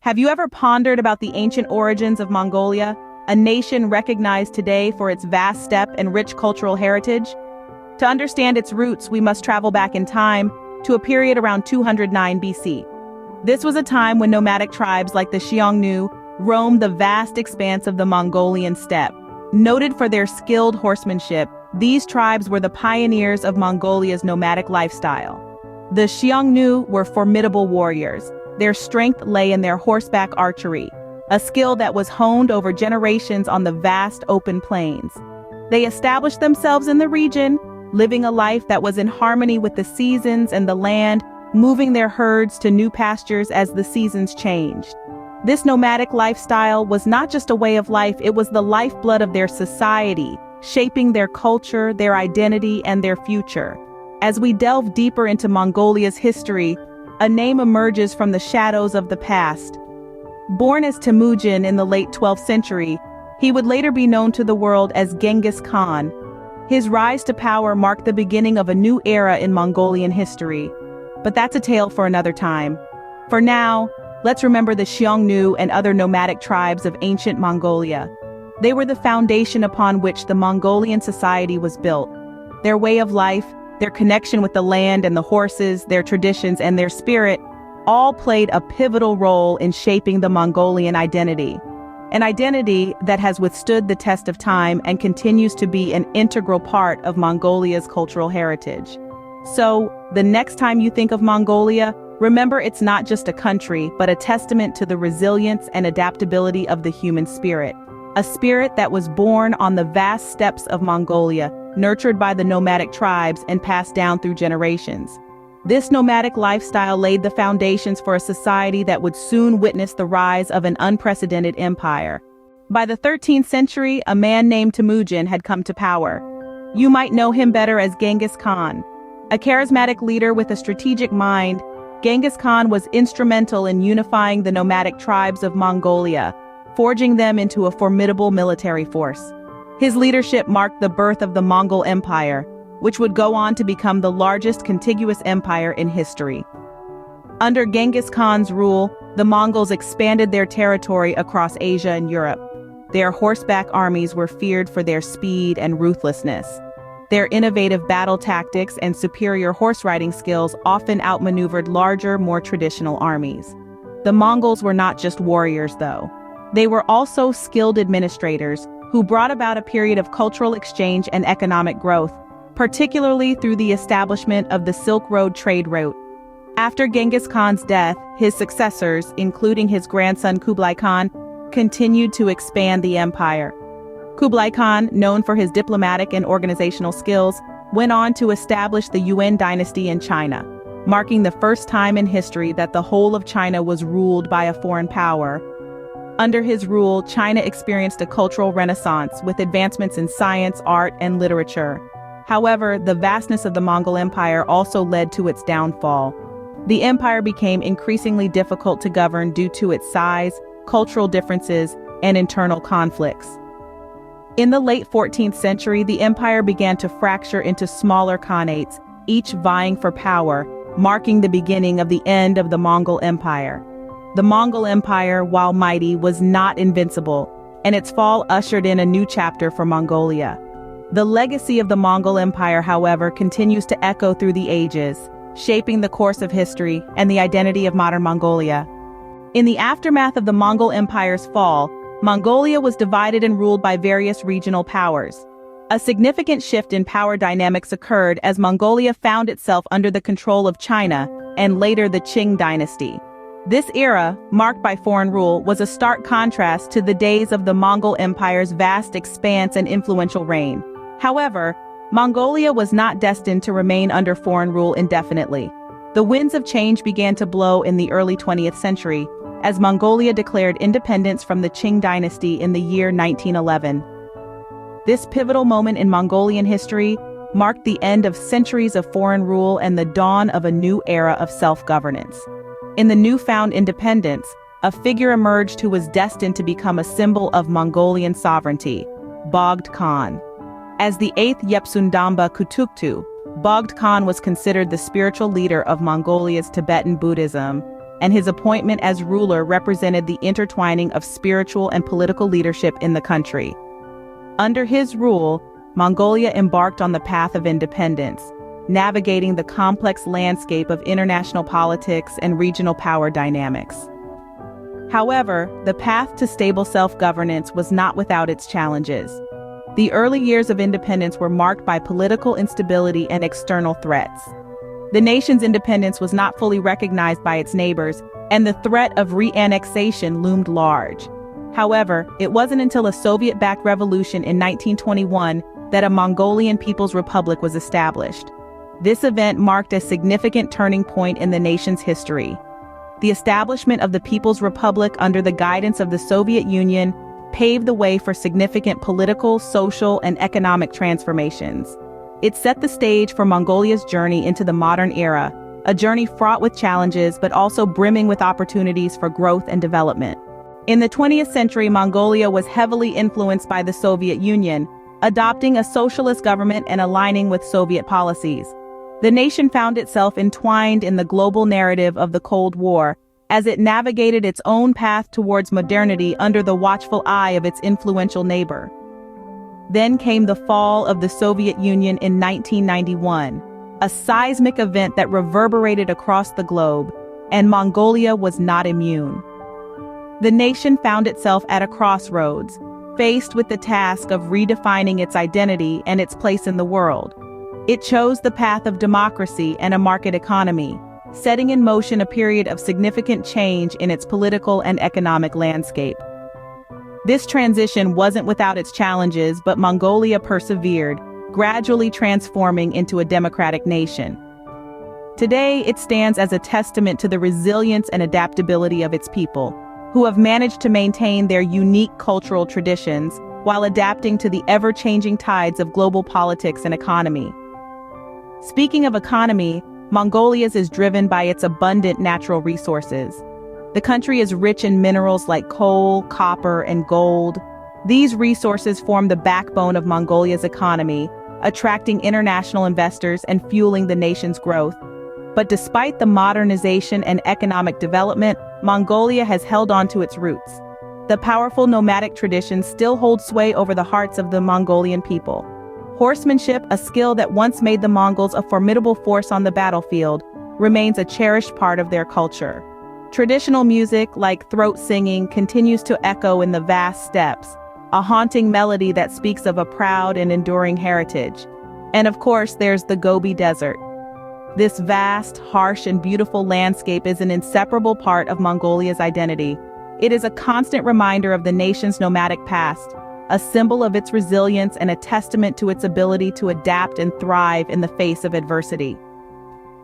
Have you ever pondered about the ancient origins of Mongolia, a nation recognized today for its vast steppe and rich cultural heritage? To understand its roots, we must travel back in time to a period around 209 BC. This was a time when nomadic tribes like the Xiongnu roamed the vast expanse of the Mongolian steppe. Noted for their skilled horsemanship, these tribes were the pioneers of Mongolia's nomadic lifestyle. The Xiongnu were formidable warriors. Their strength lay in their horseback archery, a skill that was honed over generations on the vast open plains. They established themselves in the region, living a life that was in harmony with the seasons and the land, moving their herds to new pastures as the seasons changed. This nomadic lifestyle was not just a way of life, it was the lifeblood of their society, shaping their culture, their identity, and their future. As we delve deeper into Mongolia's history, a name emerges from the shadows of the past. Born as Temujin in the late 12th century, he would later be known to the world as Genghis Khan. His rise to power marked the beginning of a new era in Mongolian history. But that's a tale for another time. For now, let's remember the Xiongnu and other nomadic tribes of ancient Mongolia. They were the foundation upon which the Mongolian society was built. Their way of life, their connection with the land and the horses, their traditions and their spirit, all played a pivotal role in shaping the Mongolian identity. An identity that has withstood the test of time and continues to be an integral part of Mongolia's cultural heritage. So, the next time you think of Mongolia, remember it's not just a country, but a testament to the resilience and adaptability of the human spirit. A spirit that was born on the vast steppes of Mongolia, nurtured by the nomadic tribes and passed down through generations. This nomadic lifestyle laid the foundations for a society that would soon witness the rise of an unprecedented empire. By the 13th century, a man named Temujin had come to power. You might know him better as Genghis Khan. A charismatic leader with a strategic mind, Genghis Khan was instrumental in unifying the nomadic tribes of Mongolia, forging them into a formidable military force. His leadership marked the birth of the Mongol Empire, which would go on to become the largest contiguous empire in history. Under Genghis Khan's rule, the Mongols expanded their territory across Asia and Europe. Their horseback armies were feared for their speed and ruthlessness. Their innovative battle tactics and superior horse riding skills often outmaneuvered larger, more traditional armies. The Mongols were not just warriors, though. They were also skilled administrators who brought about a period of cultural exchange and economic growth, particularly through the establishment of the Silk Road trade route. After Genghis Khan's death, his successors, including his grandson Kublai Khan, continued to expand the empire. Kublai Khan, known for his diplomatic and organizational skills, went on to establish the Yuan dynasty in China, marking the first time in history that the whole of China was ruled by a foreign power. Under his rule, China experienced a cultural renaissance with advancements in science, art, and literature. However, the vastness of the Mongol Empire also led to its downfall. The empire became increasingly difficult to govern due to its size, cultural differences, and internal conflicts. In the late 14th century, the empire began to fracture into smaller khanates, each vying for power, marking the beginning of the end of the Mongol Empire. The Mongol Empire, while mighty, was not invincible, and its fall ushered in a new chapter for Mongolia. The legacy of the Mongol Empire, however, continues to echo through the ages, shaping the course of history and the identity of modern Mongolia. In the aftermath of the Mongol Empire's fall, Mongolia was divided and ruled by various regional powers. A significant shift in power dynamics occurred as Mongolia found itself under the control of China and later the Qing dynasty. This era, marked by foreign rule, was a stark contrast to the days of the Mongol Empire's vast expanse and influential reign. However, Mongolia was not destined to remain under foreign rule indefinitely. The winds of change began to blow in the early 20th century, as Mongolia declared independence from the Qing dynasty in the year 1911. This pivotal moment in Mongolian history marked the end of centuries of foreign rule and the dawn of a new era of self-governance. In the newfound independence, a figure emerged who was destined to become a symbol of Mongolian sovereignty, Bogd Khan. As the 8th Yepsundamba Kutuktu, Bogd Khan was considered the spiritual leader of Mongolia's Tibetan Buddhism. and his appointment as ruler represented the intertwining of spiritual and political leadership in the country. Under his rule, Mongolia embarked on the path of independence, navigating the complex landscape of international politics and regional power dynamics. However, the path to stable self-governance was not without its challenges. The early years of independence were marked by political instability and external threats. The nation's independence was not fully recognized by its neighbors, and the threat of re-annexation loomed large. However, it wasn't until a Soviet-backed revolution in 1921 that a Mongolian People's Republic was established. This event marked a significant turning point in the nation's history. The establishment of the People's Republic under the guidance of the Soviet Union paved the way for significant political, social, and economic transformations. It set the stage for Mongolia's journey into the modern era, a journey fraught with challenges but also brimming with opportunities for growth and development. In the 20th century, Mongolia was heavily influenced by the Soviet Union, adopting a socialist government and aligning with Soviet policies. The nation found itself entwined in the global narrative of the Cold War, as it navigated its own path towards modernity under the watchful eye of its influential neighbor. Then came the fall of the Soviet Union in 1991, a seismic event that reverberated across the globe, and Mongolia was not immune. The nation found itself at a crossroads, faced with the task of redefining its identity and its place in the world. It chose the path of democracy and a market economy, setting in motion a period of significant change in its political and economic landscape. This transition wasn't without its challenges, but Mongolia persevered, gradually transforming into a democratic nation. Today, it stands as a testament to the resilience and adaptability of its people, who have managed to maintain their unique cultural traditions while adapting to the ever-changing tides of global politics and economy. Speaking of economy, Mongolia's is driven by its abundant natural resources. The country is rich in minerals like coal, copper, and gold. These resources form the backbone of Mongolia's economy, attracting international investors and fueling the nation's growth. But despite the modernization and economic development, Mongolia has held on to its roots. The powerful nomadic traditions still hold sway over the hearts of the Mongolian people. Horsemanship, a skill that once made the Mongols a formidable force on the battlefield, remains a cherished part of their culture. Traditional music, like throat singing, continues to echo in the vast steppes, a haunting melody that speaks of a proud and enduring heritage. And of course, there's the Gobi Desert. This vast, harsh, and beautiful landscape is an inseparable part of Mongolia's identity. It is a constant reminder of the nation's nomadic past, a symbol of its resilience and a testament to its ability to adapt and thrive in the face of adversity.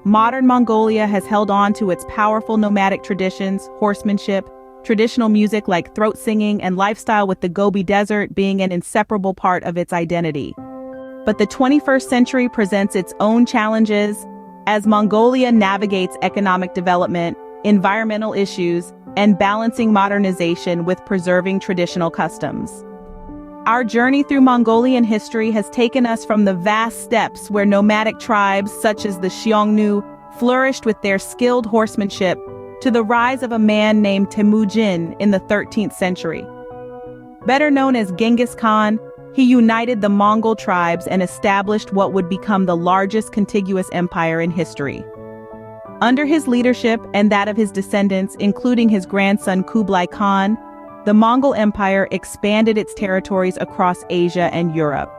Modern Mongolia has held on to its powerful nomadic traditions, horsemanship, traditional music like throat singing, and lifestyle, with the Gobi Desert being an inseparable part of its identity. But the 21st century presents its own challenges as Mongolia navigates economic development, environmental issues, and balancing modernization with preserving traditional customs. Our journey through Mongolian history has taken us from the vast steppes where nomadic tribes such as the Xiongnu flourished with their skilled horsemanship to the rise of a man named Temujin in the 13th century. Better known as Genghis Khan, he united the Mongol tribes and established what would become the largest contiguous empire in history. Under his leadership and that of his descendants, including his grandson Kublai Khan, the Mongol Empire expanded its territories across Asia and Europe.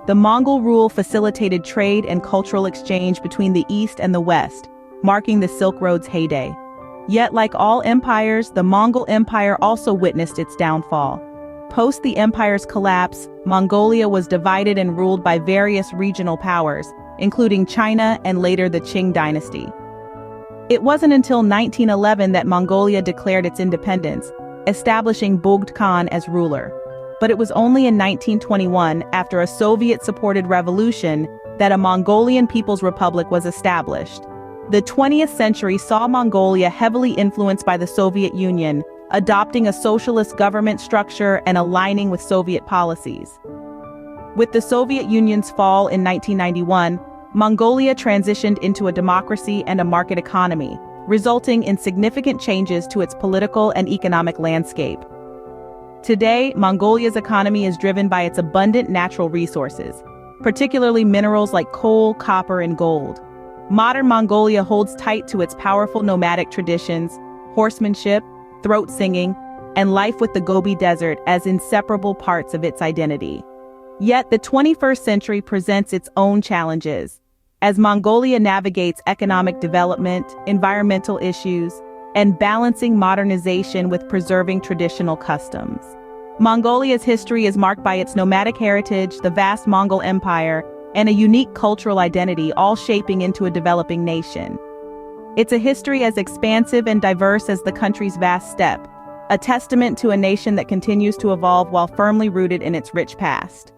The Mongol rule facilitated trade and cultural exchange between the East and the West, marking the Silk Road's heyday. Yet, like all empires, the Mongol Empire also witnessed its downfall. Post the empire's collapse, Mongolia was divided and ruled by various regional powers, including China and later the Qing dynasty. It wasn't until 1911 that Mongolia declared its independence, establishing Bogd Khan as ruler. But it was only in 1921, after a Soviet-supported revolution, that a Mongolian People's Republic was established. The 20th century saw Mongolia heavily influenced by the Soviet Union, adopting a socialist government structure and aligning with Soviet policies. With the Soviet Union's fall in 1991, Mongolia transitioned into a democracy and a market economy, resulting in significant changes to its political and economic landscape. Today, Mongolia's economy is driven by its abundant natural resources, particularly minerals like coal, copper, and gold. Modern Mongolia holds tight to its powerful nomadic traditions, horsemanship, throat singing, and life with the Gobi Desert as inseparable parts of its identity. Yet the 21st century presents its own challenges, as Mongolia navigates economic development, environmental issues, and balancing modernization with preserving traditional customs. Mongolia's history is marked by its nomadic heritage, the vast Mongol Empire, and a unique cultural identity, all shaping into a developing nation. It's a history as expansive and diverse as the country's vast steppe, a testament to a nation that continues to evolve while firmly rooted in its rich past.